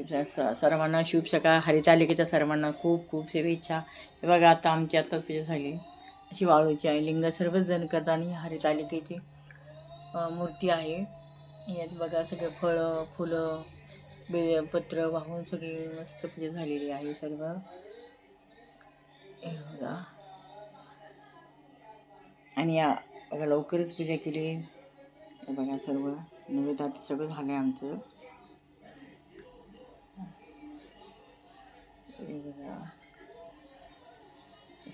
सर्वांना शुभ सकाळ. हरितालिकेच्या सर्वांना खूप खूप शुभेच्छा. हे बघा आता आमची आत्ताच पूजा झाली. अशी वाळूची आहे लिंग सर्वच जण करतात आणि हरितालिकेची मूर्ती आहे. यात बघा सगळे फळं फुलं बेलपत्र वाहून सगळी मस्त पूजा झालेली आहे सर्व. हे बघा आणि या बघा लवकरच पूजा केली. हे बघा सर्व नैवेद्य सगळं झालं आहे आमचं.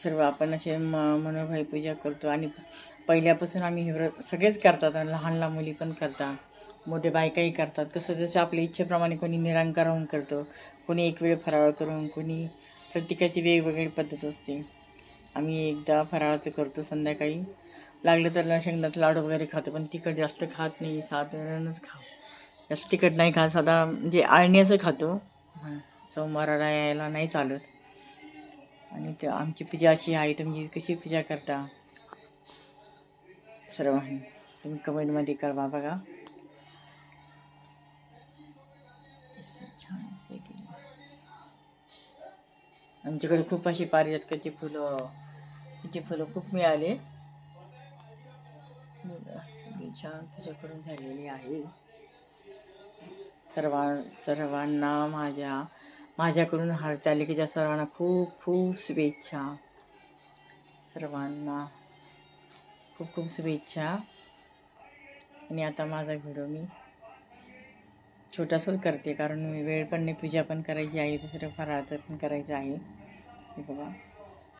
सर्व आपण असे मनोभावी पूजा करतो आणि पहिल्यापासून आम्ही हे व्रत सगळेच करतात. लहान लहान मुली पण करतात, मोठे बायकाही करतात. कसं जसं आपल्या इच्छेप्रमाणे कोणी निरंकार होऊन करतो, कोणी एक वेळ फराळ करून, कोणी प्रत्येकाची वेगवेगळी पद्धत असते. आम्ही एकदा फराळाचं करतो संध्याकाळी, लागलं तर शेंगदाण्याचं लाडू वगैरे खातो, पण तिखट जास्त खात नाही. साधारणच जास्त तिखट नाही खात, साधा म्हणजे आळण्याचं खातो. सोमवाराला यायला नाही चालत. आणि ते आमची पूजा अशी आहे. तुम्ही कशी पूजा करता सर्वांनी तुम्ही कमेंटमध्ये कळवा. बघा छान पूजा केली. आमच्याकडे खूप अशी पारिजातकाची फुलं हिची फुलं खूप मिळाले. सगळी छान पूजा करून झालेली आहे. सर्वांना माझ्याकडून हरतालिकेच्या सर्वांना खूप खूप शुभेच्छा. सर्वांना खूप खूप शुभेच्छा. आणि आता माझा व्हिडिओ मी छोटासाच करते, कारण वेळ पण नाही, पूजा पण करायची आहे, दुसरं फराळाचं पण करायचं आहे. हे बघा